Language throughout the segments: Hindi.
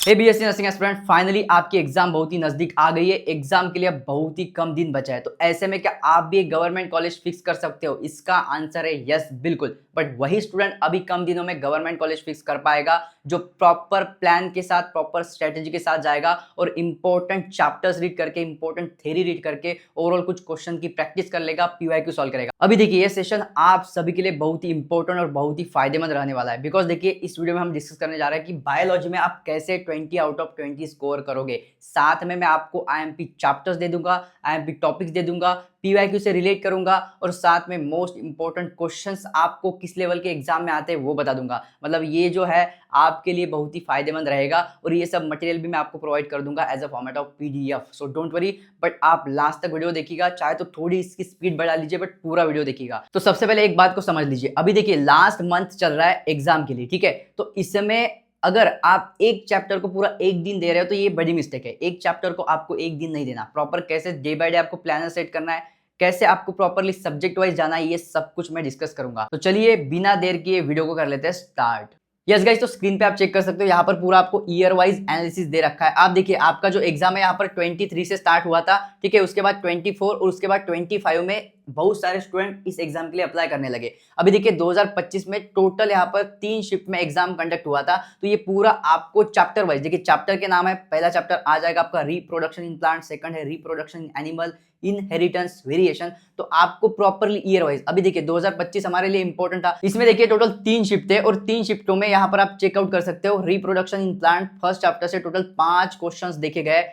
हे बीएससी नर्सिंग एस्पिरेंट, फाइनली आपकी एग्जाम बहुत ही नजदीक आ गई है। एग्जाम के लिए अब बहुत ही कम दिन बचा है, तो ऐसे में क्या आप भी एक गवर्नमेंट कॉलेज फिक्स कर सकते हो? इसका आंसर है यस, बिल्कुल। बट वही स्टूडेंट अभी कम दिनों में गवर्नमेंट कॉलेज फिक्स कर पाएगा जो प्रॉपर प्लान के साथ, प्रॉपर स्ट्रेटेजी के साथ जाएगा और इंपॉर्टेंट चैप्टर्स रीड करके, इंपॉर्टेंट थ्योरी रीड करके ओवरऑल कुछ क्वेश्चन की प्रैक्टिस कर लेगा, पीवाईक्यू सॉल्व करेगा। अभी देखिए, ये सेशन आप सभी के लिए बहुत ही इंपॉर्टेंट और बहुत ही फायदेमंद रहने वाला है। बिकॉज देखिए, इस वीडियो में हम डिस्कस करने जा रहे हैं कि बायोलॉजी में आप कैसे 20 आउट ऑफ 20 स्कोर करोगे। साथ में मैं आपको आईएमपी चैप्टर्स दे दूंगा, आईएमपी टॉपिक्स दे दूंगा, पीवाईक्यू से रिलेट करूंगा और साथ में मोस्ट इंपॉर्टेंट क्वेश्चंस आपको किस लेवल के एग्जाम में आते हैं वो बता दूंगा। मतलब ये जो है आपके लिए बहुत ही फायदेमंद रहेगा और ये सब मटेरियल भी मैं आपको प्रोवाइड कर दूंगा as a format of PDF. So don't worry, but आप लास्ट तक वीडियो देखिएगा। चाहे तो थोड़ी इसकी स्पीड बढ़ा लीजिए, बट पूरा वीडियो देखिएगा। तो सबसे पहले एक बात को समझ लीजिए, अभी देखिए लास्ट मंथ चल रहा है एग्जाम के लिए, ठीक है? तो इसमें अगर आप एक चैप्टर को पूरा एक दिन दे रहे हो तो ये बड़ी मिस्टेक है। एक चैप्टर को आपको एक दिन नहीं देना। प्रॉपर कैसे डे बाय डे आपको प्लानर सेट करना है, कैसे आपको प्रॉपरली सब्जेक्ट वाइज जाना है, ये सब कुछ मैं डिस्कस करूंगा। तो चलिए बिना देर किए वीडियो को कर लेते हैं स्टार्ट। यस गाइस, तो स्क्रीन पे आप चेक कर सकते हो, यहाँ पर पूरा आपको ईयर वाइज एनालिसिस दे रखा है। आप देखिए, आपका जो एग्जाम है यहाँ पर 23 से स्टार्ट हुआ था, ठीक है? उसके बाद 24 और उसके बाद 25 में बहुत सारे स्टूडेंट इस एग्जाम के लिए अप्लाई करने लगे। अभी देखिए 2025 में टोटल यहाँ पर 3 शिफ्ट में एग्जाम कंडक्ट हुआ था। तो ये पूरा आपको चैप्टर वाइज, देखिए चैप्टर के नाम है, पहला चैप्टर आ जाएगा आपका रिप्रोडक्शन इन प्लांट, सेकंड है reproduction in animal, inheritance, variation. तो आपको प्रॉपरली ईयर वाइज, अभी देखिए 2025 हमारे लिए इंपॉर्टेंट था। इसमें देखिए टोटल 3 शिफ्ट थे और 3 शिफ्टों में यहाँ पर आप चेकआउट कर सकते हो। Reproduction in plant first chapter से टोटल 5 क्वेश्चंस देखे गए,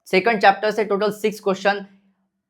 सेकंड चैप्टर से टोटल 6 क्वेश्चन,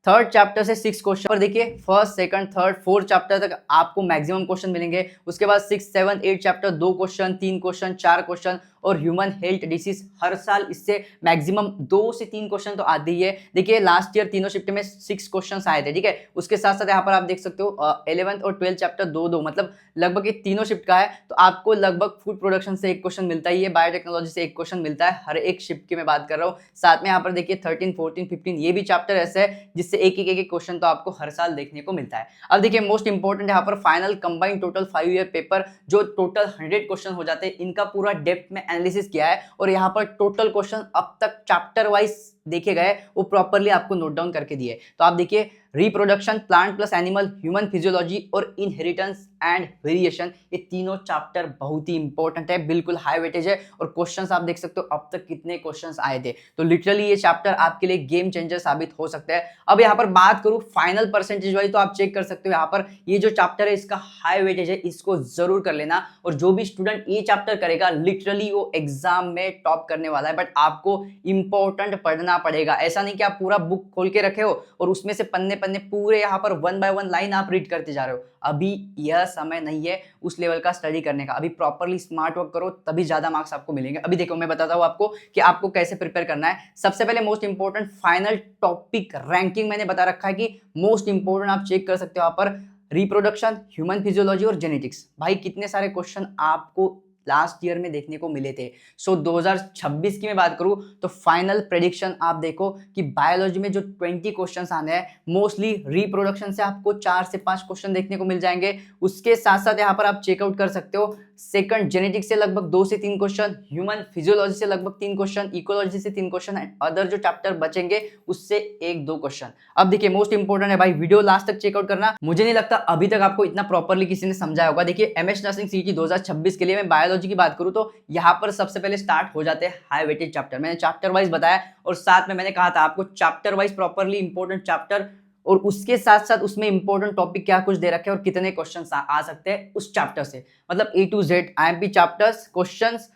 थर्ड चैप्टर से 6 क्वेश्चन। पर देखिए first, second, third, fourth chapter तक आपको मैक्सिमम क्वेश्चन मिलेंगे। उसके बाद 6, 7, 8 चैप्टर 2 क्वेश्चन, 3 क्वेश्चन, 4 क्वेश्चन और ह्यूमन हेल्थ डिसीज हर साल इससे मैक्सिमम 2 से 3 क्वेश्चन तो आते ही है। देखिए लास्ट ईयर तीनों शिफ्ट में 6 क्वेश्चंस आए थे, ठीक है? उसके साथ साथ यहाँ पर आप देख सकते हो 11th और 12th चैप्टर 2-2, मतलब लगभग ये तीनों शिफ्ट का है। तो आपको लगभग फूड प्रोडक्शन से 1 क्वेश्चन मिलता ही है, बायोटेक्नोलॉजी से 1 क्वेश्चन मिलता है, हर एक शिफ्ट की मैं बात कर रहा हूँ। साथ में यहाँ पर देखिए 13, 14, 15 ये भी चैप्टर ऐसे है जिससे एक क्वेश्चन तो आपको हर साल देखने को मिलता है। अब देखिए मोस्ट इंपॉर्टेंट यहाँ पर final combined total 5 year paper, जो टोटल 100 क्वेश्चन हो जाते हैं, इनका पूरा डेप्थ में एनालिसिस किया है और यहाँ पर टोटल क्वेश्चन अब तक चैप्टर वाइज देखे गए वो प्रॉपर्ली आपको नोट डाउन करके दिए। तो आप देखिए reproduction, plant plus animal, human physiology और इनहेरिटेंस एंड वेरिएशन, ये तीनों चैप्टर बहुत ही इंपॉर्टेंट है, बिल्कुल हाई वेटेज है। और क्वेश्चंस आप देख सकते हो अब तक कितने क्वेश्चंस आए थे। तो लिटरली ये चैप्टर आपके लिए गेम चेंजर साबित हो सकता है। अब यहाँ पर बात करूं फाइनल परसेंटेज वाइज, तो आप चेक कर सकते हो यहाँ पर ये जो चैप्टर है इसका हाई वेटेज है, इसको जरूर कर लेना। और जो भी स्टूडेंट ये चैप्टर करेगा लिटरली वो एग्जाम में टॉप करने वाला है। बट आपको इंपॉर्टेंट पढ़ना पड़ेगा। ऐसा नहीं कि आप पूरा बुक खोल के रखे हो और उसमें से पन्ने पन्ने पूरे यहाँ पर 1 बाय 1 लाइन आप रीड करते जा रहे हो। अभी यह समय नहीं है उस लेवल का स्टडी करने का। अभी प्रॉपर्ली स्मार्ट वर्क करो, तभी ज्यादा मार्क्स आपको मिलेंगे। अभी देखो मैं बताता हूँ आपको कि आपको कैसे प्रिपेयर करना है। सबसे पहले most important final topic ranking मैंने बता रखा है कि मोस्ट इंपॉर्टेंट आप चेक कर सकते हो यहाँ पर रिप्रोडक्शन, ह्यूमन फिजियोलॉजी और जेनेटिक्स। भाई कितने सारे क्वेश्चन आपको लास्ट ईयर में देखने को मिले थे। सो 2026 की मैं बात करूं तो फाइनल प्रेडिक्शन आप देखो कि बायोलॉजी में जो 20 क्वेश्चंस आने हैं, मोस्टली रिप्रोडक्शन से आपको 4 से 5 क्वेश्चन देखने को मिल जाएंगे। उसके साथ साथ यहाँ पर आप चेकआउट कर सकते हो सेकंड जेनेटिक्स से लगभग 2 से 3 क्वेश्चन, ह्यूमन फिजियोलॉजी से लगभग 3 क्वेश्चन, इकोलॉजी से 3 क्वेश्चन एंड अदर जो चैप्टर बचेंगे उससे 1-2 क्वेश्चन। अब देखिए मोस्ट इंपॉर्टेंट है भाई, वीडियो लास्ट तक चेकआउट करना। मुझे नहीं लगता अभी तक आपको इतना प्रॉपर्ली किसी ने समझाया होगा। देखिए एमएस नर्सिंग सीटी 2026 के लिए मैं बायोलॉजी की बात करूं तो यहाँ पर सबसे पहले स्टार्ट हो जाते हैं हाई वेटेज चैप्टर। मैंने चैप्टर वाइज बताया और साथ में मैंने कहा था आपको chapter wise properly important chapter और उसके साथ साथ उसमें इंपॉर्टेंट टॉपिक क्या कुछ दे रखे हैं और कितने क्वेश्चंस आ सकते हैं उस चैप्टर से। मतलब A to Z IMP chapters, questions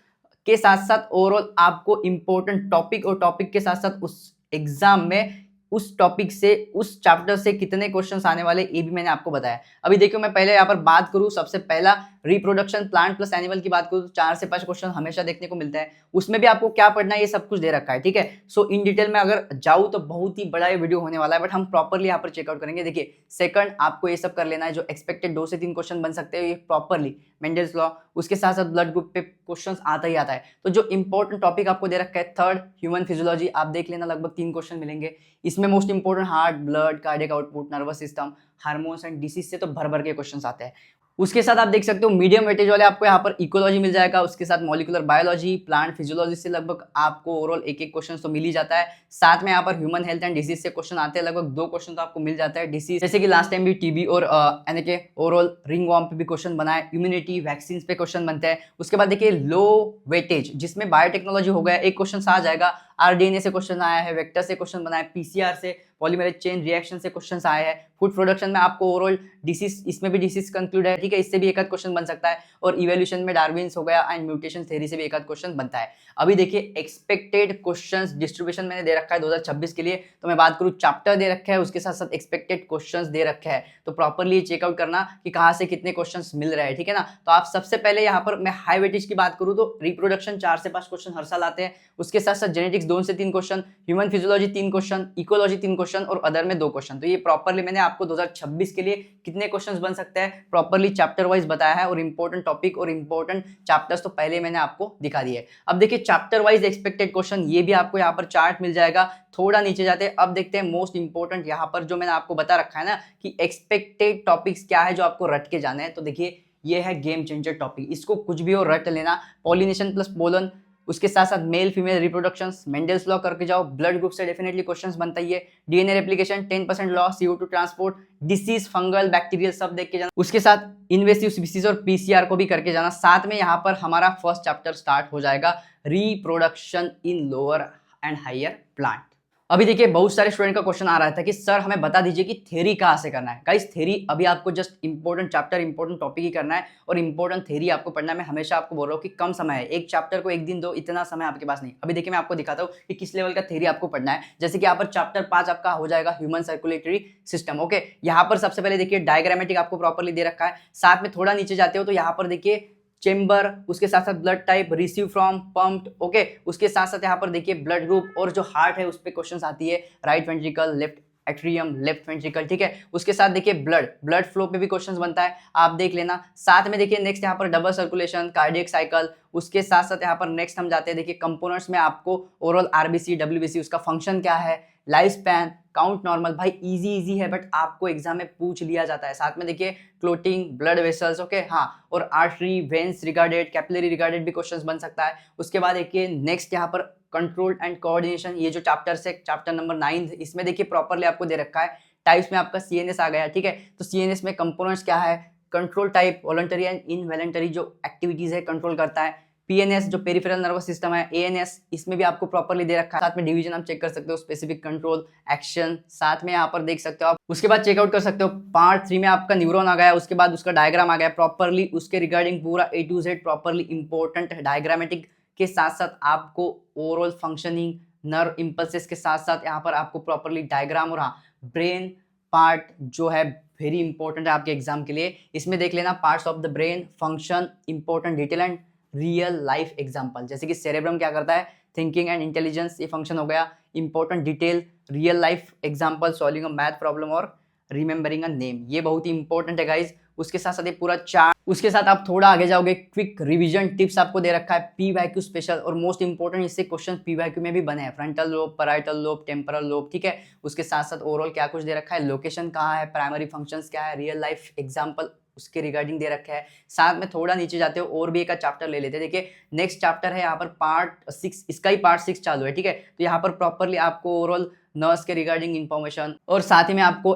के साथ साथ ओवरऑल आपको इंपॉर्टेंट टॉपिक और टॉपिक के साथ साथ उस एग्जाम में उस टॉपिक से, उस चैप्टर से कितने क्वेश्चंस आने वाले ये भी मैंने आपको बताया। अभी देखियो मैं पहले यहाँ पर बात करूँ, सबसे पहला रिप्रोडक्शन, प्लांट प्लस एनिमल की बात करूँ तो 4 से 5 क्वेश्चन हमेशा देखने को मिलता है। उसमें भी आपको क्या पढ़ना है ये सब कुछ दे रखा है, ठीक है? सो इन डिटेल में अगर जाऊँ तो बहुत ही बड़ा ये वीडियो होने वाला है, बट हम प्रॉपर्ली यहाँ पर चेकआउट करेंगे। देखिए सेकंड आपको ये सब कर लेना है, जो एक्सपेक्टेड 2 से 3 क्वेश्चन बन सकते हैं ये प्रॉपर्ली मेंडल्स लॉ, उसके साथ साथ ब्लड ग्रुप पे क्वेश्चंस आता ही आता है। तो जो इंपॉर्टेंट टॉपिक आपको दे रखा है थर्ड ह्यूमन फिजियोलॉजी, आप देख लेना लगभग 3 क्वेश्चन मिलेंगे। इसमें most important heart, blood, cardiac output, nervous system, hormones and disease से तो भर भर के क्वेश्चंस आते हैं। उसके साथ आप देख सकते हो मीडियम वेटेज वाले आपको यहाँ पर इकोलॉजी मिल जाएगा, उसके साथ मॉलिक्यूलर बायोलॉजी, प्लांट फिजियोलॉजी से लगभग आपको ओवरऑल एक एक क्वेश्चन तो मिल ही जाता है। साथ में यहाँ पर ह्यूमन हेल्थ एंड डिजीज से क्वेश्चन आते हैं, लगभग 2 क्वेश्चन तो आपको मिल जाता है। डिसीज जैसे कि लास्ट टाइम भी टीबी और यानी कि ओवरऑल रिंग वॉर्म पे भी क्वेश्चन बना है, इम्यूनिटी वैक्सीन पे क्वेश्चन बनते हैं। उसके बाद देखिए लो वेटेज जिसमें बायोटेक्नोलॉजी हो गया, एक क्वेश्चन आ जाएगा, आरडीएनए से क्वेश्चन आया है, वेक्टर से क्वेश्चन बना है, पीसीआर से पॉलीमरेज चेन रिएक्शन से क्वेश्चन आए हैं, फूड प्रोडक्शन में आपको ओवरऑल डिसीज, इसमें भी डिसीज कंक्लूड है, ठीक है, इससे भी एक आध क्वेश्चन बन सकता है, और इवोल्यूशन में डार्विन्स हो गया एंड म्यूटेशन थ्योरी से भी एक आध क्वेश्चन बनता है। अभी देखिए एक्सपेक्टेड क्वेश्चंस डिस्ट्रीब्यूशन मैंने दे रखा है 2026 के लिए, तो मैं बात करूं चैप्टर दे रखा है, उसके साथ साथ एक्सपेक्टेड क्वेश्चंस दे रखे हैं, तो प्रॉपर्ली चेकआउट करना कि कहां से कितने क्वेश्चंस मिल रहे हैं, ठीक है ना। तो आप सबसे पहले यहाँ पर मैं हाई वेटेज की बात करूं तो रिप्रोडक्शन 4 से 5 क्वेश्चन हर साल आते हैं, उसके साथ साथ जेनेटिक्स 2 से 3 question, human physiology 3 question, ecology 3 question और अदर में 2 क्वेश्चन। तो ये प्रॉपर्ली मैंने आपको 2026 के लिए कितने क्वेश्चंस बन सकते हैं प्रॉपर्ली चैप्टर वाइज बताया है, और इंपॉर्टेंट टॉपिक और इंपॉर्टेंट चैप्टर्स तो पहले मैंने आपको दिखा दिए। अब देखिए चैप्टर वाइज एक्सपेक्टेड क्वेश्चन, ये भी आपको यहाँ पर चार्ट मिल जाएगा। थोड़ा नीचे जाते हैं, अब देखते हैं मोस्ट इंपॉर्टेंट यहाँ पर जो मैंने आपको बता रखा है ना कि एक्सपेक्टेड टॉपिक्स क्या है जो आपको रट के जाना है। तो देखिए ये है गेम चेंजर टॉपिक, इसको कुछ भी हो रट लेना, पॉलिनेशन प्लस पोलन, उसके साथ साथ male female reproductions, Mendel's law करके जाओ, ब्लड ग्रुप से डेफिनेटली क्वेश्चंस बनता ही है, DNA replication, 10% law, CO2 transport, disease, fungal, bacterial सब देख के जाना, उसके साथ इन्वेसिव स्पीसीज और पीसीआर को भी करके जाना। साथ में यहाँ पर हमारा फर्स्ट चैप्टर स्टार्ट हो जाएगा, reproduction in lower and higher plant. अभी देखिए बहुत सारे स्टूडेंट का क्वेश्चन आ रहा था कि सर हमें बता दीजिए कि थ्योरी कहाँ से करना है। गाइस थ्योरी अभी आपको just important chapter important topic ही करना है, और इंपॉर्टेंट थ्योरी आपको पढ़ना है। मैं हमेशा आपको बोल रहा हूँ कि कम समय है, एक चैप्टर को एक दिन दो, इतना समय आपके पास नहीं। अभी देखिए मैं आपको दिखाता हूँ कि किस लेवल का थ्योरी आपको पढ़ना है। जैसे कि यहाँ पर चैप्टर 5 आपका हो जाएगा ह्यूमन सर्कुलेटरी सिस्टम। ओके, यहाँ पर सबसे पहले देखिए डायग्रामेटिक आपको प्रॉपर्ली दे रखा है। साथ में थोड़ा नीचे जाते हो तो यहाँ पर देखिए चेम्बर, उसके साथ साथ blood type, receive from, pumped, okay, उसके साथ साथ यहाँ पर देखिए ब्लड ग्रुप, और जो हार्ट है उस पर क्वेश्चन आती है, right ventricle, left atrium, left ventricle, ठीक है। उसके साथ देखिए ब्लड फ्लो पे भी क्वेश्चंस बनता है, आप देख लेना। साथ में देखिए नेक्स्ट यहाँ पर डबल सर्कुलेशन, कार्डियक साइकिल, उसके साथ साथ यहाँ पर नेक्स्ट हम जाते हैं देखिए कंपोनेंट्स में, आपको ओरल आरबीसी डब्ल्यूबीसी उसका फंक्शन क्या है, लाइफ स्पैन, काउंट नॉर्मल। भाई इजी है बट आपको एग्जाम में पूछ लिया जाता है। साथ में देखिए क्लोटिंग, ब्लड वेसल्स, ओके, हाँ, और artery, veins regarded, capillary regarded भी क्वेश्चंस बन सकता है। उसके बाद देखिए नेक्स्ट यहाँ पर कंट्रोल एंड कोऑर्डिनेशन, ये जो चैप्टर है चैप्टर नंबर 9, इसमें देखिए प्रॉपर्ली आपको दे रखा है। टाइप्स में आपका सीएनएस आ गया, ठीक है। तो सीएनएस में कंपोनेंट्स क्या है, control type, voluntary and involuntary जो एक्टिविटीज है कंट्रोल करता है। पीएनएस जो पेरिफेरल नर्वस सिस्टम है, एएनएस, इसमें भी आपको प्रॉपर्ली दे रखा है। साथ में डिवीजन आप चेक कर सकते हो, स्पेसिफिक कंट्रोल, एक्शन, साथ में यहाँ पर देख सकते हो आप। उसके बाद चेकआउट कर सकते हो पार्ट 3 में आपका न्यूरॉन आ गया, उसके बाद उसका डायग्राम आ गया प्रॉपर्ली, उसके रिगार्डिंग पूरा A to Z properly important diagrammatic के साथ साथ आपको ओवरऑल फंक्शनिंग, नर्व इंपल्सेस के साथ साथ यहाँ पर आपको प्रॉपर्ली डायग्राम, और हाँ ब्रेन पार्ट जो है वेरी इंपॉर्टेंट है आपके एग्जाम के लिए। इसमें देख लेना parts of the brain, function, important detail and real life example. जैसे कि सेरेब्रम क्या करता है, थिंकिंग एंड इंटेलिजेंस, ये फंक्शन हो गया। Important detail, real life example, solving a math problem और रिमेंबरिंग अ नेम, ये बहुत ही इंपॉर्टेंट है गाइज। उसके साथ साथ ये पूरा चार्ट, उसके साथ आप थोड़ा आगे जाओगे, क्विक रिवीजन टिप्स आपको दे रखा है, पीवाईक्यू स्पेशल, और मोस्ट इंपॉर्टेंट इससे क्वेश्चन पीवाईक्यू में भी बने हैं, frontal lobe, parietal lobe, temporal lobe, ठीक है। उसके साथ साथ ओवरऑल क्या कुछ दे रखा है, लोकेशन कहाँ है, प्राइमरी फंक्शंस क्या है, रियल लाइफ एग्जांपल उसके रिगार्डिंग दे रखा है। साथ में थोड़ा नीचे जाते हो और भी एक चैप्टर ले लेते हैं। देखिए नेक्स्ट चैप्टर है यहाँ पर पार्ट 6, इसका ही पार्ट 6 चालू है, ठीक है। तो यहाँ पर प्रॉपर्ली आपको ओवरऑल नर्व्स के रिगार्डिंग इंफॉर्मेशन, और साथ ही में आपको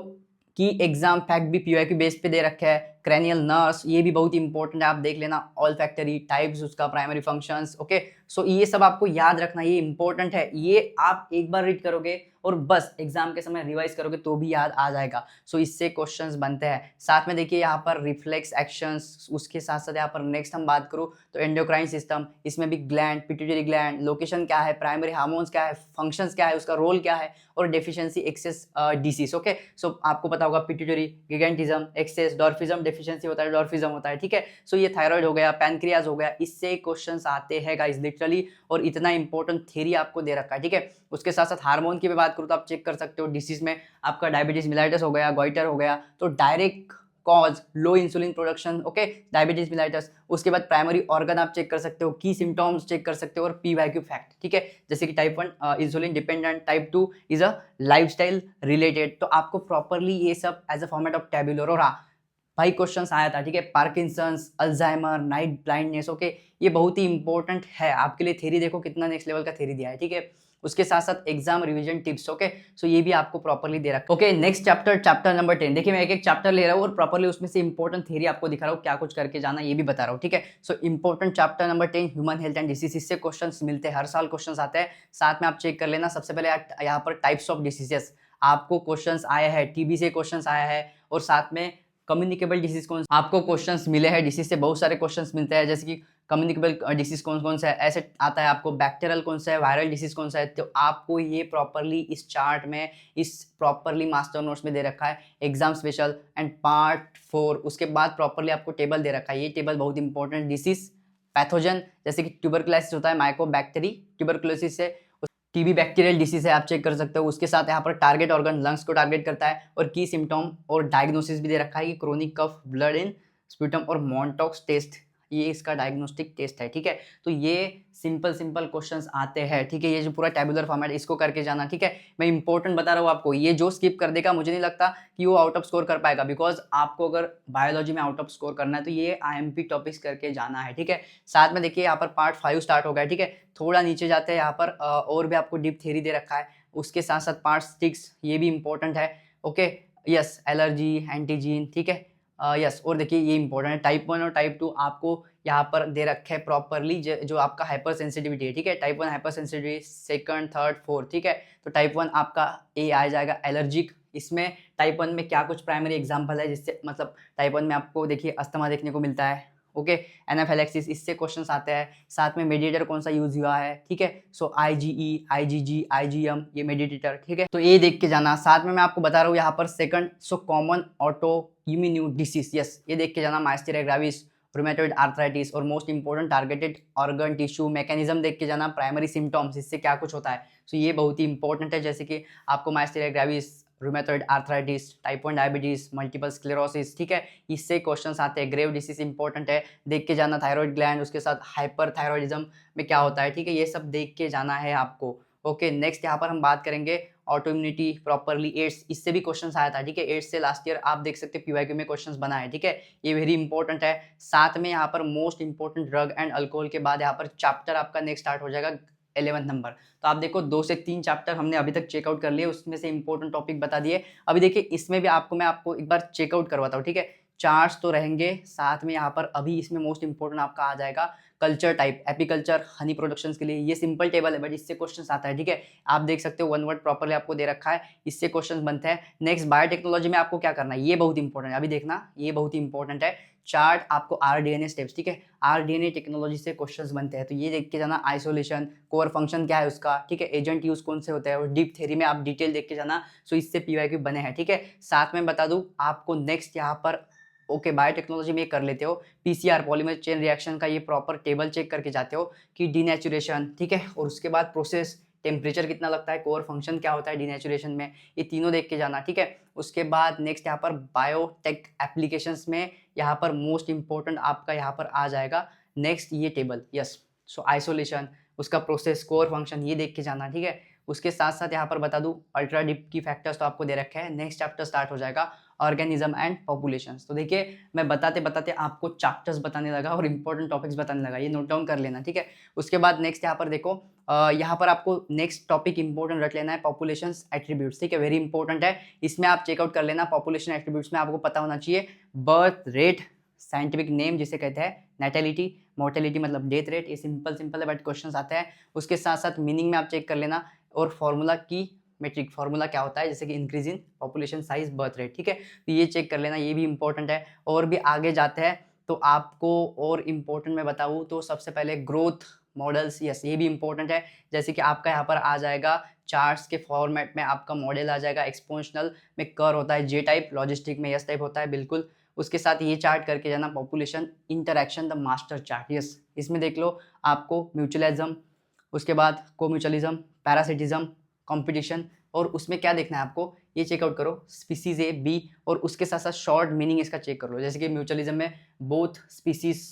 की एग्जाम फैक्ट भी पीवाईक्यू बेस पे दे रखे हैं। क्रेनियल नर्व्स, ये भी बहुत इंपॉर्टेंट है, आप देख लेना। ऑल फैक्टरी टाइप्स, उसका प्राइमरी फंक्शंस, ओके। सो ये सब आपको याद रखना, ये इंपॉर्टेंट है। ये आप एक बार रीड करोगे और बस एग्जाम के समय रिवाइज करोगे तो भी याद आ जाएगा। सो इससे क्वेश्चंस बनते हैं। साथ में देखिए यहाँ पर रिफ्लेक्स एक्शंस, उसके साथ साथ यहाँ पर नेक्स्ट हम बात करूँ तो एंडोक्राइन सिस्टम, इसमें भी ग्लैंड, पिट्यूटरी ग्लैंड, लोकेशन क्या है, प्राइमरी हार्मोन्स क्या है, फंक्शंस क्या है, उसका रोल क्या है, और डेफिशिएंसी एक्सेस डिसीज, ओके। सो आपको पता होगा पिट्यूटरी, गिगेंटिज्म, एक्सेस, डॉर्फिज्म, डेफिशिएंसी होता है, डॉर्फिज्म होता है, ठीक है। सो ये थायराइड हो गया, पैनक्रियाज हो गया, इससे क्वेश्चंस आते हैं गाइस लिटरली, और इतना इंपॉर्टेंट थ्योरी आपको दे रखा है, ठीक है। उसके साथ साथ हार्मोन की भी बात करूँ तो आप चेक कर सकते हो, डिसीज में आपका डायबिटीज मिलाइटस हो गया, गॉइटर हो गया, तो direct cause low insulin production, okay, diabetes mellitus. उसके बाद प्राइमरी ऑर्गन आप चेक कर सकते हो, की सिम्टम्स चेक कर सकते हो, और पीवाईक्यू फैक्ट, ठीक है। जैसे कि type 1 insulin dependent, type 2 is a lifestyle related. तो आपको प्रॉपर्ली ये सब as a format of tabular, और भाई क्वेश्चंस आया था, ठीक है। Parkinson's, Alzheimer, night blindness, okay, ये बहुत ही इंपॉर्टेंट है आपके लिए। थ्योरी देखो कितना नेक्स्ट लेवल का थ्योरी दिया है, ठीक है। उसके साथ साथ एग्जाम रिवीजन टिप्स, ओके, सो ये भी आपको प्रॉपर्ली दे रखा है। Okay, next chapter, chapter number 10। देखिए मैं एक एक चैप्टर ले रहा हूँ और प्रॉपर्ली उसमें से इंपॉर्टेंट थ्योरी आपको दिखा रहा हूँ, क्या कुछ करके जाना ये भी बता रहा हूँ, ठीक है। So important chapter number 10, human health and disease, इससे क्वेश्चन मिलते हैं, हर साल क्वेश्चन आते हैं। साथ में आप चेक कर लेना। सबसे पहले यहाँ पर टाइप्स ऑफ डिसीजेस आपको क्वेश्चंस आया है, टीबी से क्वेश्चंस आया है, और साथ में कम्युनिकेबल डिसीज कौन आपको क्वेश्चंस मिले हैं। डिसीज से बहुत सारे क्वेश्चंस मिलते हैं, जैसे कि कम्युनिकेबल डिसीज कौन कौन सा है, ऐसे आता है आपको। बैक्टीरियल कौन सा है, वायरल डिसीज कौन सा है, तो आपको ये प्रॉपर्ली इस चार्ट में, इस प्रॉपर्ली मास्टर नोट्स में दे रखा है, एग्जाम स्पेशल एंड पार्ट 4। उसके बाद प्रॉपर्ली आपको टेबल दे रखा है, ये टेबल बहुत इंपॉर्टेंट। डिसीज पैथोजन, जैसे कि ट्यूबरकुलोसिस होता है, माइकोबैक्टीरी ट्यूबरकुलोसिस से, टीबी बैक्टीरियल डिसीज है, आप चेक कर सकते हो। उसके साथ यहाँ पर टारगेट ऑर्गन लंग्स को टारगेट करता है, और की सिम्टम और डायग्नोसिस भी दे रखा है कि chronic cough, blood in sputum और मॉन्टॉक्स टेस्ट, ये इसका डायग्नोस्टिक टेस्ट है, ठीक है। तो ये सिंपल सिंपल क्वेश्चंस आते हैं, ठीक है। ये जो पूरा टेबुलर फॉर्मेट, इसको करके जाना, ठीक है। मैं इंपॉर्टेंट बता रहा हूँ आपको, ये जो स्किप कर देगा मुझे नहीं लगता कि वो आउट ऑफ स्कोर कर पाएगा, बिकॉज आपको अगर बायोलॉजी में आउट ऑफ स्कोर करना है तो ये IMP टॉपिक्स करके जाना है, ठीक है। साथ में देखिए यहाँ पर पार्ट 5 स्टार्ट हो गया, ठीक है। थोड़ा नीचे जाते हैं, यहाँ पर और भी आपको डीप थ्योरी दे रखा है। उसके साथ साथ पार्ट 6 ये भी इंपॉर्टेंट है, ओके। यस, एलर्जी, एंटीजीन, ठीक है। यस, और देखिए ये इंपॉर्टेंट है, टाइप 1 और टाइप 2 आपको यहाँ पर दे रखे हैं प्रॉपरली, जो आपका हाइपर सेंसिटिविटी है, ठीक है। Type 1 hyper sensitivity, second, third, fourth, ठीक है। तो टाइप 1 आपका ए आ जाएगा, एलर्जिक। इसमें टाइप 1 में क्या कुछ प्राइमरी एग्जाम्पल है, जिससे मतलब टाइप 1 में आपको देखिए अस्थमा देखने को मिलता है, ओके। एनाफिलैक्सिस, इससे क्वेश्चंस आते हैं। साथ में मेडिएटर कौन सा यूज हुआ है, ठीक है। सो IgE, IgG, IgM, ये मेडिएटर, ठीक है। तो ये देख के जाना। साथ में मैं आपको बता रहा हूँ यहाँ पर second, so common auto immune disease, yes, ये देख के जाना। माइस्टीरिया ग्रेविस, रूमेटॉइड आर्थराइटिस, और most important targeted organ tissue mechanism देख के जाना। प्राइमरी सिम्टम्स, इससे क्या कुछ होता है, सो ये बहुत ही इंपॉर्टेंट है। जैसे कि आपको myasthenia gravis, rheumatoid arthritis, type 1 diabetes, multiple sclerosis, ठीक है, इससे क्वेश्चंस आते हैं। ग्रेव डिसीज इंपॉर्टेंट है, देख के जाना। थायराइड ग्लैंड, उसके साथ हाइपर थायराइडिज्म में क्या होता है, ठीक है, ये सब देख के जाना है आपको, ओके। नेक्स्ट यहाँ पर हम बात करेंगे ऑटो इम्यूनिटी, प्रॉपरली एड्स, इससे भी क्वेश्चंस आया था, ठीक है। एड्स से लास्ट ईयर आप देख सकते हैं PYQ में क्वेश्चंस बना है, ठीक है, ये वेरी इंपॉर्टेंट है। साथ में यहाँ पर most important drug and alcohol के बाद यहाँ पर चैप्टर आपका नेक्स्ट स्टार्ट हो जाएगा 11th नंबर। तो आप देखो 2 से 3 चैप्टर हमने अभी तक चेकआउट कर लिए, उसमें से इंपॉर्टेंट टॉपिक बता दिए। अभी देखिए इसमें भी मैं आपको एक बार चेकआउट करवाता हूँ, ठीक है। चार्ट्स तो रहेंगे साथ में, यहाँ पर अभी इसमें मोस्ट इंपॉर्टेंट आपका आ जाएगा culture type, apiculture, Honey productions के लिए। ये सिंपल टेबल है बट इससे क्वेश्चंस आता है, ठीक है। आप देख सकते हो 1 वर्ड प्रॉपर्ली आपको दे रखा है, इससे क्वेश्चंस बनते हैं। नेक्स्ट बायोटेक्नोलॉजी में आपको क्या करना है, ये बहुत इंपॉर्टेंट है, अभी देखना, ये बहुत ही इंपॉर्टेंट है। चार्ट आपको RDNA स्टेप्स, ठीक है, RDNA टेक्नोलॉजी से क्वेश्चंस बनते हैं, तो ये देख के जाना। आइसोलेशन, कोर फंक्शन क्या है उसका, ठीक है, एजेंट यूज कौन से होते हैं, और डीप थ्योरी में आप डिटेल देख के जाना। सो इससे PYQ बने हैं, ठीक है। साथ में बता दूं आपको नेक्स्ट यहाँ पर, ओके, बायोटेक्नोलॉजी में कर लेते हो PCR, पॉलीमर चेन रिएक्शन का ये प्रॉपर टेबल चेक करके जाते हो कि डीनेचुरेशन, ठीक है, और उसके बाद प्रोसेस, टेम्परेचर कितना लगता है, कोर फंक्शन क्या होता है डीनेचुरेशन में, ये तीनों देख के जाना, ठीक है। उसके बाद नेक्स्ट यहाँ पर बायोटेक एप्लीकेशंस में यहाँ पर मोस्ट इंपॉर्टेंट आपका यहाँ पर आ जाएगा नेक्स्ट ये टेबल, यस। सो आइसोलेशन, उसका प्रोसेस, कोर फंक्शन, ये देख के जाना, ठीक है। उसके साथ साथ यहाँ पर बता दूं अल्ट्रा डीप की फैक्टर्स तो आपको दे रखे हैं। नेक्स्ट चैप्टर स्टार्ट हो जाएगा ऑर्गेनिज्म एंड पॉपुलेशंस। तो देखिए मैं बताते बताते आपको चैप्टर्स बताने लगा और इंपॉर्टेंट टॉपिक्स बताने लगा, ये नोट डाउन कर लेना, ठीक है। उसके बाद नेक्स्ट यहाँ पर देखो, यहाँ पर आपको नेक्स्ट टॉपिक इंपॉर्टेंट रख लेना है, पॉपुलेशंस एट्रीब्यूट्स, ठीक है, वेरी इंपॉर्टेंट है। इसमें आप चेकआउट कर लेना। पॉपुलेशन एट्रीब्यूट्स में आपको पता होना चाहिए बर्थ रेट, साइंटिफिक नेम जिसे कहते हैं, नेटेलिटी, मोर्टेलिटी मतलब डेथ रेट, ये सिंपल सिंपल है बट क्वेश्चंस आते हैं। उसके साथ साथ मीनिंग में आप चेक कर लेना, और फॉर्मूला की मेट्रिक, फॉर्मूला क्या होता है, जैसे कि increase in population size, birth rate, ठीक है, तो ये चेक कर लेना, ये भी इंपॉर्टेंट है। और भी आगे जाते हैं तो आपको और इम्पोर्टेंट मैं बताऊँ तो सबसे पहले ग्रोथ मॉडल्स, यस, ये भी इंपॉर्टेंट है। जैसे कि आपका यहाँ पर आ जाएगा चार्ट्स के फॉर्मेट में, आपका मॉडल आ जाएगा एक्सपोनेंशियल में, कर होता है J टाइप, लॉजिस्टिक में S टाइप होता है, बिल्कुल। उसके साथ ये चार्ट करके जाना, population interaction the master chart, yes, इसमें देख लो आपको म्यूचुअलिज्म, उसके बाद को म्यूचुअलिज्म, पैरासिटिज्म, कंपटीशन, और उसमें क्या देखना है आपको, ये चेकआउट करो, स्पीसीज A, B, और उसके साथ साथ शॉर्ट मीनिंग इसका चेक कर लो। जैसे कि म्यूचुअलिज्म में बोथ स्पीसीज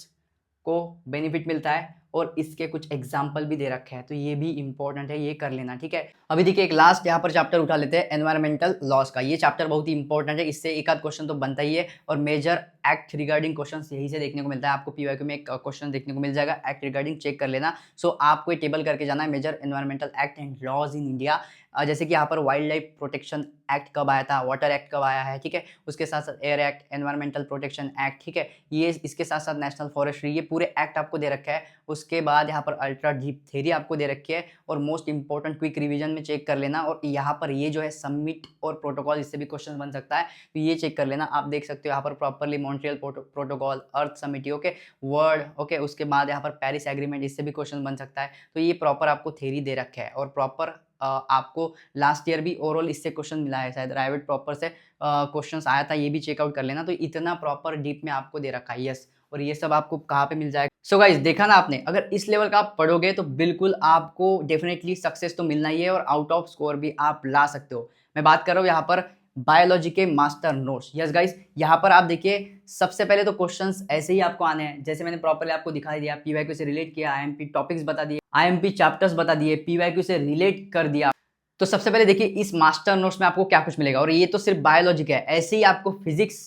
को बेनिफिट मिलता है, और इसके कुछ एग्जाम्पल भी दे रखे हैं, तो ये भी इंपॉर्टेंट है, ये कर लेना, ठीक है। अभी देखिए एक लास्ट यहाँ पर चैप्टर उठा लेते हैं एनवायरमेंटल लॉस का। ये चैप्टर बहुत ही इंपॉर्टेंट है, इससे एक आध क्वेश्चन तो बनता ही है, और मेजर एक्ट रिगार्डिंग क्वेश्चन यही से देखने को मिलता है। आपको पीवाईक्यू में एक क्वेश्चन देखने को मिल जाएगा एक्ट रिगार्डिंग, चेक कर लेना। सो आपको ये टेबल करके जाना है major environmental act and laws in India. जैसे कि यहाँ पर वाइल्ड लाइफ प्रोटेक्शन एक्ट कब आया था, वाटर एक्ट कब आया है, ठीक है, उसके साथ साथ air act, environmental protection act, ठीक है, ये इसके साथ साथ नेशनल फॉरेस्ट्री, ये पूरे एक्ट आपको दे रखा है। उसके बाद यहाँ पर अल्ट्रा डीप थ्योरी आपको दे रखी है, और मोस्ट इंपॉर्टेंट क्विक रिवीजन में चेक कर लेना। और यहाँ पर ये जो है समिट और प्रोटोकॉल, इससे भी क्वेश्चन बन सकता है, तो ये चेक कर लेना। आप देख सकते हो यहाँ पर प्रॉपरली मॉन्ट्रियल प्रोटोकॉल, अर्थ समिट, ओके, वर्ल्ड, ओके, उसके बाद यहाँ पर पेरिस एग्रीमेंट, इससे भी क्वेश्चन बन सकता है। तो ये प्रॉपर आपको थ्योरी दे रखा है, और प्रॉपर आपको लास्ट ईयर भी ओवरऑल इससे क्वेश्चन मिला है, शायद राइवेट प्रॉपर से क्वेश्चंस आया था, ये भी चेकआउट कर लेना। तो इतना प्रॉपर डीप में आपको दे रखा है, यस। और ये सब आपको कहाँ पे मिल जाएगा। सो गाइस, देखा ना आपने, अगर इस लेवल का आप पढ़ोगे तो बिल्कुल आपको डेफिनेटली सक्सेस तो मिलना ही है, और आउट ऑफ स्कोर भी आप ला सकते हो। मैं बात कर रहा हूँ यहाँ पर बायोलॉजी के मास्टर नोट्स। यस गाइस, यहाँ पर आप देखिए सबसे पहले तो क्वेश्चंस ऐसे ही आपको आने हैं, जैसे मैंने प्रॉपर्ली आपको दिखाई दिया, पीवाईक्यू से रिलेट किया, आईएमपी टॉपिक्स बता दिए, आईएमपी चैप्टर्स बता दिए, पीवाईक्यू से रिलेट कर दिया। तो सबसे पहले देखिए इस मास्टर नोट्स में आपको क्या कुछ मिलेगा, और ये तो सिर्फ बायोलॉजी का है, ऐसे ही आपको फिजिक्स,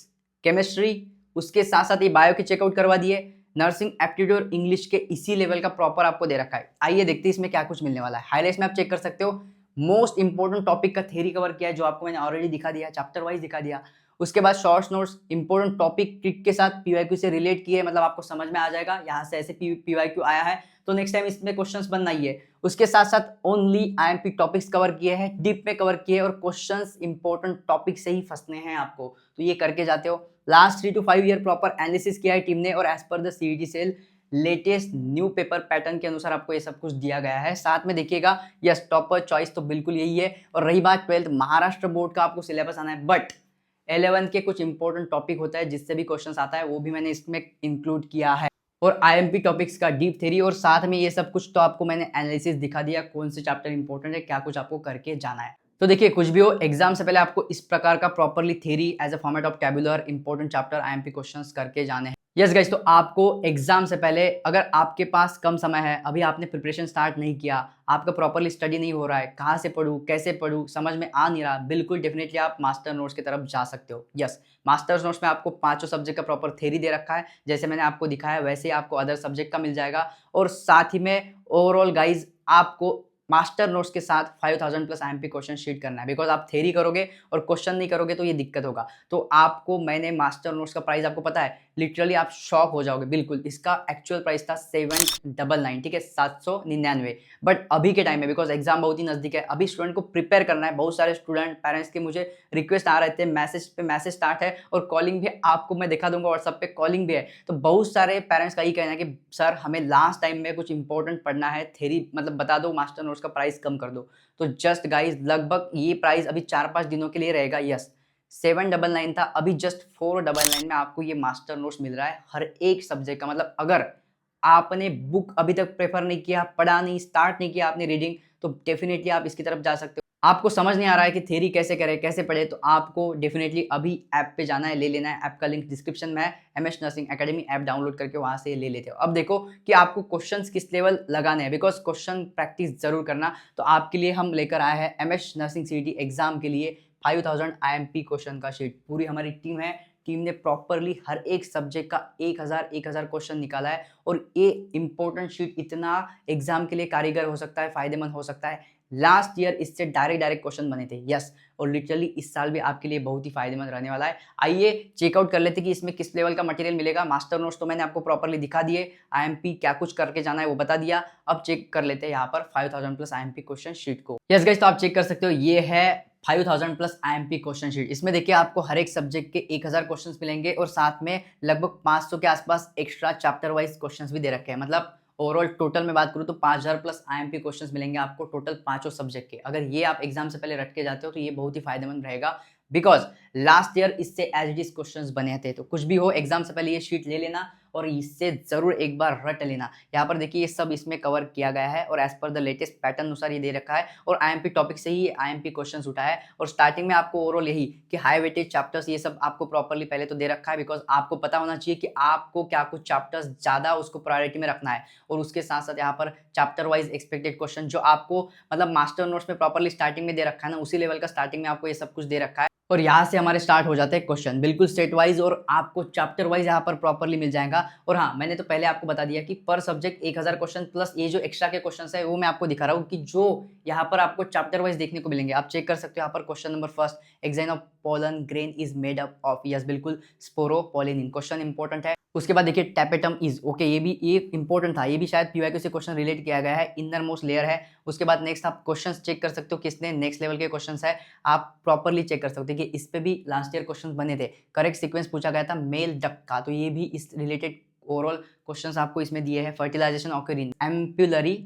केमिस्ट्री, उसके साथ साथ ये बायो के चेकआउट करवा दिए, नर्सिंग, एप्टीट्यूड और इंग्लिश के इसी लेवल का प्रॉपर आपको दे रखा है। आइए देखते हैं इसमें क्या कुछ मिलने वाला है। हाईलाइट्स में आप चेक कर सकते हो, मोस्ट इंपोर्टेंट टॉपिक का थ्योरी कवर किया है, जो आपको मैंने ऑलरेडी दिखा दिया, चैप्टर वाइज दिखा दिया। उसके बाद shorts notes, important topic trick के साथ पीवाईक्यू से रिलेट किए, मतलब आपको समझ में आ जाएगा यहाँ से ऐसे पीवाईक्यू आया है, तो नेक्स्ट टाइम इसमें क्वेश्चंस बनना ही है। उसके साथ साथ ओनली आईएमपी टॉपिक्स कवर किए हैं, डीप में कवर किए, और क्वेश्चंस इंपॉर्टेंट टॉपिक से ही फंसने हैं आपको, तो ये करके जाते हो। Last 3 to 5 year proper analysis किया है टीम ने, और as per the CET cell latest new paper pattern के अनुसार आपको ये सब कुछ दिया गया है। साथ में देखिएगा, यस, टॉपर चॉइस तो बिल्कुल यही है। और रही बात 12th महाराष्ट्र बोर्ड का आपको सिलेबस आना है, बट 11th के कुछ इंपॉर्टेंट टॉपिक होता है जिससे भी क्वेश्चंस आता है, वो भी मैंने इसमें इंक्लूड किया है, और आईएमपी टॉपिक्स का डीप थ्योरी, और साथ में ये सब कुछ तो आपको मैंने एनालिसिस दिखा दिया, कौन से चैप्टर इंपॉर्टेंट है, क्या कुछ आपको करके जाना है। तो देखिए कुछ भी हो, एग्जाम से पहले आपको इस प्रकार का properly theory as a format of tabular important chapter IMP questions करके जाने हैं। यस गाइस, तो आपको एग्जाम से पहले, अगर आपके पास कम समय है, अभी आपने प्रिपरेशन स्टार्ट नहीं किया, आपका प्रॉपरली स्टडी नहीं हो रहा है, कहाँ से पढूं, कैसे पढूं, समझ में आ नहीं रहा, बिल्कुल डेफिनेटली आप मास्टर नोट्स की तरफ जा सकते हो। यस, मास्टर्स नोट्स में आपको 5 सब्जेक्ट का प्रॉपर थ्योरी दे रखा है, जैसे मैंने आपको दिखाया वैसे ही आपको अदर सब्जेक्ट का मिल जाएगा, और साथ ही में ओवरऑल गाइज आपको मास्टर नोट्स के साथ 5000 प्लस आईएमपी क्वेश्चन शीट करना है, बिकॉज आप थ्योरी करोगे और क्वेश्चन नहीं करोगे तो ये दिक्कत होगा। तो आपको मैंने मास्टर नोट्स का प्राइस आपको पता है, लिटरली आप शॉक हो जाओगे, बिल्कुल इसका एक्चुअल प्राइस था 799, ठीक है, 799, बट अभी के टाइम में बिकॉज एग्जाम बहुत ही नजदीक है, अभी स्टूडेंट को प्रिपेयर करना है, बहुत सारे स्टूडेंट पेरेंट्स के मुझे रिक्वेस्ट आ रहे थे, मैसेज पे मैसेज स्टार्ट है, और कॉलिंग भी आपको मैं दिखा दूंगा, व्हाट्सएप पे कॉलिंग भी है। तो बहुत सारे पेरेंट्स का ही कहना है कि सर हमें लास्ट टाइम में कुछ इंपॉर्टेंट पढ़ना है, थ्योरी मतलब बता दो, मास्टर नोट्स का प्राइस कम कर दो। तो जस्ट गाइज लगभग ये प्राइस अभी 4-5 दिनों के लिए रहेगा। यस, 799 था, अभी जस्ट 499 में आपको ये मास्टर नोट्स मिल रहा है हर एक सब्जेक्ट का। मतलब अगर आपने बुक अभी तक प्रेफर नहीं किया, पढ़ा नहीं, स्टार्ट नहीं किया आपने रीडिंग, तो डेफिनेटली आप इसकी तरफ जा सकते हो। आपको समझ नहीं आ रहा है कि थ्योरी कैसे करें, कैसे पढ़े, तो आपको डेफिनेटली अभी ऐप पे जाना है, ले लेना है। ऐप का लिंक डिस्क्रिप्शन में है, MS nursing academy app download करके वहां से ले लेते हो। अब देखो कि आपको क्वेश्चंस किस लेवल लगाने हैं, बिकॉज क्वेश्चन प्रैक्टिस जरूर करना। तो आपके लिए हम लेकर आए हैं एमएस नर्सिंग सीईटी एग्जाम के लिए 5000 आईएमपी क्वेश्चन का शीट। पूरी हमारी टीम है, टीम ने प्रॉपरली हर एक सब्जेक्ट का 1000 क्वेश्चन निकाला है, और ये इंपॉर्टेंट शीट इतना एग्जाम के लिए कारीगर हो सकता है, फायदेमंद हो सकता है। लास्ट ईयर इससे डायरेक्ट क्वेश्चन बने थे, यस, और लिटरली इस साल भी आपके लिए बहुत ही फायदेमंद रहने वाला है। आइए चेकआउट कर लेते कि इसमें किस लेवल का मटेरियल मिलेगा। मास्टर नोट्स तो मैंने आपको प्रॉपरली दिखा दिए, आईएमपी क्या कुछ करके जाना है वो बता दिया। अब चेक कर लेते हैं यहाँ पर 5000 प्लस आईएमपी क्वेश्चन शीट को। यस गाइस, तो आप चेक कर सकते हो, ये है 5000 प्लस आईएमपी क्वेश्चन शीट। इसमें देखिए आपको हर एक सब्जेक्ट के 1000 क्वेश्चंस मिलेंगे, और साथ में लगभग 500 के आसपास एक्स्ट्रा चैप्टर वाइज क्वेश्चंस भी दे रखे हैं। मतलब ओवरऑल टोटल में बात करूं तो 5000 प्लस आईएमपी क्वेश्चंस मिलेंगे आपको टोटल 5 सब्जेक्ट के। अगर ये आप एग्जाम से पहले रट के जाते हो तो ये बहुत ही फायदेमंद रहेगा, बिकॉज लास्ट ईयर इससे एज इट इज क्वेश्चंस बने थे। तो कुछ भी हो, एग्जाम से पहले ये शीट ले लेना, और इससे जरूर एक बार रट लेना। यहाँ पर देखिए ये सब इसमें कवर किया गया है और as per the latest pattern अनुसार ये दे रखा है और आईएमपी टॉपिक से ही आईएमपी क्वेश्चंस उठा है। और स्टार्टिंग में आपको ओवरऑल यही कि हाई वेटेज चैप्टर्स ये सब आपको प्रॉपर्ली पहले तो दे रखा है, बिकॉज आपको पता होना चाहिए कि आपको क्या कुछ चैप्टर्स ज्यादा उसको प्रायोरिटी में रखना है। और उसके साथ साथ यहाँ पर चैप्टर वाइज एक्सपेक्टेड क्वेश्चन जो आपको मतलब मास्टर नोट्स में प्रॉपर्ली स्टार्टिंग में दे रखा है ना, उसी लेवल का स्टार्टिंग में आपको ये सब कुछ दे रखा है। और यहाँ से हमारे स्टार्ट हो जाते हैं क्वेश्चन बिल्कुल स्टेट वाइज और आपको चैप्टर वाइज यहाँ पर प्रॉपर्ली मिल जाएगा। और हाँ, मैंने तो पहले आपको बता दिया कि पर सब्जेक्ट 1000 क्वेश्चन प्लस ये जो एक्स्ट्रा के क्वेश्चन है वो मैं आपको दिखा रहा हूँ कि जो यहाँ पर आपको चैप्टर वाइज देखने को मिलेंगे। आप चेक कर सकते हो यहाँ पर question number first, exine of pollen grain is made up of, yes बिल्कुल, स्पोरोपोलिनिन, क्वेश्चन इंपॉर्टेंट है। उसके बाद देखिए टैपेटम इज ओके, ये इंपॉर्टेंट था, ये भी शायद पीवाईक्यू से क्वेश्चन रिलेट किया गया है, इनर मोस्ट लेयर है। उसके बाद नेक्स्ट आप क्वेश्चंस चेक कर सकते हो किसने नेक्स्ट लेवल के क्वेश्चंस है, आप प्रॉपर्ली चेक कर सकते हो कि इस पे भी लास्ट ईयर क्वेश्चंस बने थे। करेक्ट सीक्वेंस पूछा गया था मेल डक का, तो ये भी इस रिलेटेड ओवरऑल क्वेश्चंस आपको इसमें दिए हैं। Fertilisation occur in ampullary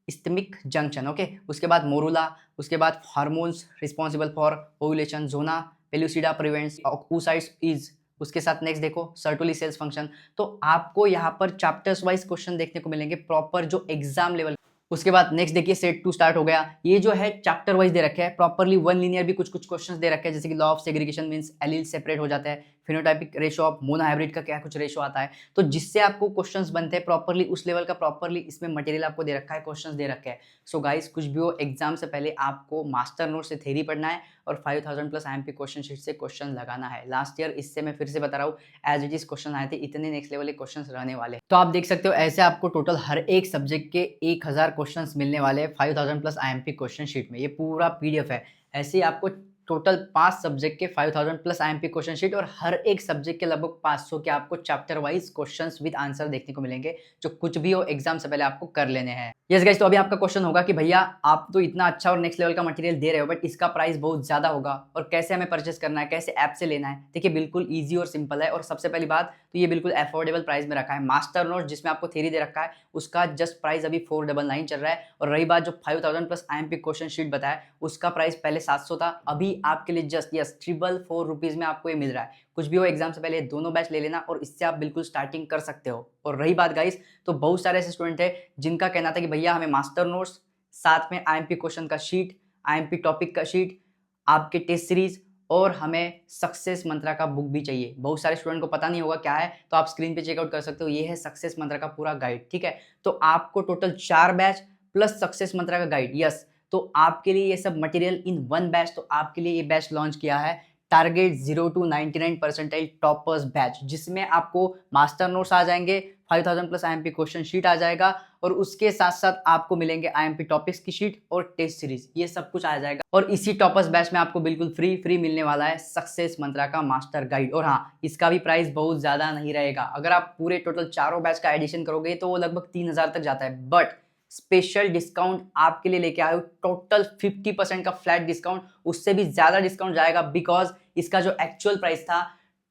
isthmic junction, okay. उसके बाद मोरुला, उसके बाद hormones responsible for ovulation, zona pellucida prevents oocytes is, उसके साथ नेक्स्ट देखो सर्टुली सेल्स फंक्शन। तो आपको यहाँ पर चैप्टर्स वाइज क्वेश्चन देखने को मिलेंगे प्रॉपर जो एग्जाम लेवल। उसके बाद नेक्स्ट देखिए सेट 2 स्टार्ट हो गया। ये जो है चैप्टर वाइज दे रखे हैं प्रॉपर्ली, वन लीनियर भी कुछ कुछ क्वेश्चंस दे रखे हैं, जैसे कि law of segregation means allele separate हो जाता है, फिनोटाइपिक रेशो ऑफ मोनोहाइब्रिड का क्या कुछ रेशो आता है, तो जिससे आपको क्वेश्चंस बनते हैं प्रॉपर्ली उस लेवल का प्रॉपर्ली इसमें मटेरियल आपको दे रखा है, क्वेश्चंस दे रखे हैं। सो गाइस कुछ भी हो एग्जाम से पहले आपको मास्टर नोट से थ्योरी पढ़ना है और 5000 प्लस आईएमपी क्वेश्चन शीट से क्वेश्चन लगाना है। लास्ट ईयर इससे मैं फिर से बता रहा हूँ एज इट इज क्वेश्चन आए थे, इतने नेक्स्ट लेवल के क्वेश्चन रहने वाले। तो आप देख सकते हो ऐसे आपको टोटल हर एक सब्जेक्ट के 1000 क्वेश्चन मिलने वाले 5000 प्लस आईएमपी क्वेश्चन शीट में, ये पूरा पीडीएफ है। ऐसे ही आपको टोटल 5 सब्जेक्ट के 5000 प्लस आईएमपी क्वेश्चन शीट और हर एक सब्जेक्ट के लगभग 500 के आपको chapter wise questions with answer देखने को मिलेंगे, जो कुछ भी हो एग्जाम से पहले आपको कर लेने हैं। यस गाइस, तो अभी आपका क्वेश्चन होगा कि भैया आप तो इतना अच्छा और नेक्स्ट लेवल का मटेरियल दे रहे हो बट इसका प्राइस बहुत ज्यादा होगा और कैसे हमें परचेस करना है, कैसे ऐप से लेना है। देखिए बिल्कुल ईजी और सिंपल है और सबसे पहली बात तो ये बिल्कुल अफोर्डेबल प्राइस में रखा है। मास्टर नोट जिसमें आपको थ्योरी दे रखा है उसका जस्ट प्राइस अभी 499 चल रहा है। और रही बात जो 5000 प्लस आईएमपी क्वेश्चन शीट बताया उसका प्राइस पहले 700 था, अभी आपके लिए जस्ट यस 444 रुपीज में आपको ये मिल रहा है। कुछ भी हो एग्जाम से पहले दोनों बैच ले लेना और इससे आप बिल्कुल स्टार्टिंग कर सकते हो। और रही बात गाइस, तो बहुत सारे ऐसे स्टूडेंट है जिनका कहना था कि भैया हमें मास्टर नोट्स साथ में आईएमपी क्वेश्चन का शीट, आईएमपी टॉपिक का शीट, आपके टेस्ट सीरीज और हमें सक्सेस मंत्रा का बुक भी चाहिए। बहुत सारे स्टूडेंट को पता नहीं होगा क्या है, तो आप स्क्रीन पे चेकआउट कर सकते हो, ये है सक्सेस मंत्रा का पूरा गाइड, ठीक है। तो आपको टोटल 4 बैच प्लस सक्सेस मंत्रा का गाइड, यस। तो आपके लिए ये सब मटेरियल इन वन बैच, तो आपके लिए ये बैच लॉन्च किया है target 0 to 99 percentile toppers batch, जिसमें आपको मास्टर नोट्स आ जाएंगे, 5000 प्लस आईएमपी क्वेश्चन शीट आ जाएगा और उसके साथ साथ आपको मिलेंगे आईएमपी टॉपिक्स की शीट और टेस्ट सीरीज, ये सब कुछ आ जाएगा। और इसी टॉपर्स बैच में आपको बिल्कुल फ्री मिलने वाला है सक्सेस मंत्रा का मास्टर गाइड। और हाँ, इसका भी प्राइस बहुत ज्यादा नहीं रहेगा, अगर आप पूरे टोटल चारों बैच का एडिशन करोगे तो वो लगभग 3000 तक जाता है, बट स्पेशल डिस्काउंट आपके लिए लेके आयो टोटल 50% का फ्लैट डिस्काउंट, उससे भी ज्यादा डिस्काउंट जाएगा बिकॉज इसका जो एक्चुअल प्राइस था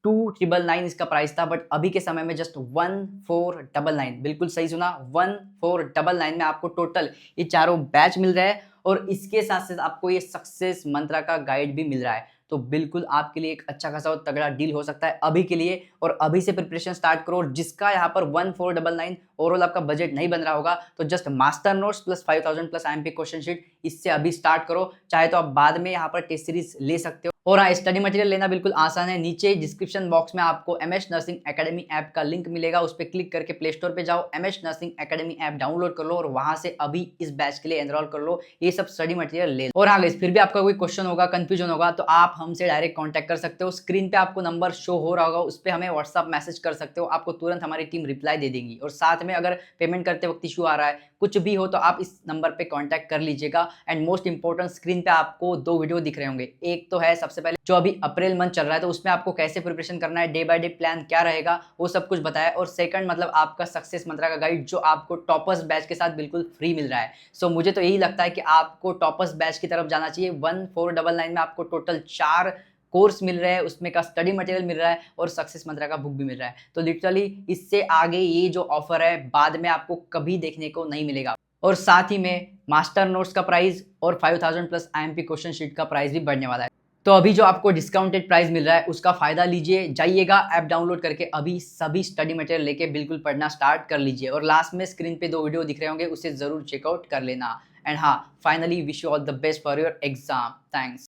2999 इसका प्राइस था, बट अभी के समय में जस्ट 1499, बिल्कुल सही सुना, 1499 में आपको टोटल ये चारों बैच मिल रहा है और इसके साथ साथ आपको ये सक्सेस मंत्रा का गाइड भी मिल रहा है। तो बिल्कुल आपके लिए एक अच्छा खासा और तगड़ा डील हो सकता है अभी के लिए, और अभी से प्रिपरेशन स्टार्ट करो। जिसका यहाँ पर 1499 ओवरऑल आपका बजट नहीं बन रहा होगा तो just master notes plus 5000 plus IMP question sheet, इससे अभी स्टार्ट करो। चाहे तो आप बाद में यहाँ पर टेस्ट सीरीज ले सकते हो। और हाँ, स्टडी मटेरियल लेना बिल्कुल आसान है, नीचे डिस्क्रिप्शन बॉक्स में आपको एमएस नर्सिंग एकेडमी ऐप का लिंक मिलेगा, उस पर क्लिक करके प्ले स्टोर पे जाओ, MS nursing academy app download कर लो और वहां से अभी इस बैच के लिए एनरोल कर लो, ये सब स्टडी मटेरियल ले लो। और हाँ गाइस, फिर भी आपका कोई क्वेश्चन होगा, कंफ्यूजन होगा तो आप हमसे डायरेक्ट कॉन्टैक्ट कर सकते हो, स्क्रीन पे आपको नंबर शो हो रहा होगा, उस पर हमें व्हाट्सअप मैसेज कर सकते हो, आपको तुरंत हमारी टीम रिप्लाई दे देगी। और साथ में अगर पेमेंट करते वक्त इशू आ रहा है, कुछ भी हो तो आप इस नंबर पे कांटेक्ट कर लीजिएगा। एंड मोस्ट इंपॉर्टेंट, स्क्रीन पे आपको 2 वीडियो दिख रहे होंगे, एक तो है सबसे पहले जो अभी अप्रैल मंथ चल रहा है तो उसमें आपको कैसे प्रिपरेशन करना है, डे बाय डे प्लान क्या रहेगा वो सब कुछ बताया, और सेकंड मतलब आपका सक्सेस मंत्रा का गाइड जो आपको टॉपर्स बैच के साथ बिल्कुल फ्री मिल रहा है। सो मुझे तो यही लगता है कि आपको टॉपर्स बैच की तरफ जाना चाहिए। 1499 में आपको टोटल 4 कोर्स मिल रहे हैं, उसमें का स्टडी मटेरियल मिल रहा है और सक्सेस मंत्रा का बुक भी मिल रहा है। तो लिटरली इससे आगे ये जो ऑफर है बाद में आपको कभी देखने को नहीं मिलेगा। और साथ ही में मास्टर नोट्स का प्राइस और 5000 प्लस आईएमपी क्वेश्चन शीट का प्राइस भी बढ़ने वाला है। तो अभी जो आपको डिस्काउंटेड प्राइस मिल रहा है उसका फायदा लीजिए, जाइएगा ऐप डाउनलोड करके अभी सभी स्टडी मटेरियल लेके बिल्कुल पढ़ना स्टार्ट कर लीजिए। और लास्ट में स्क्रीन पे 2 वीडियो दिख रहे होंगे, उसे जरूर चेकआउट कर लेना। एंड हाँ, finally wish you all the best for your exam. Thanks.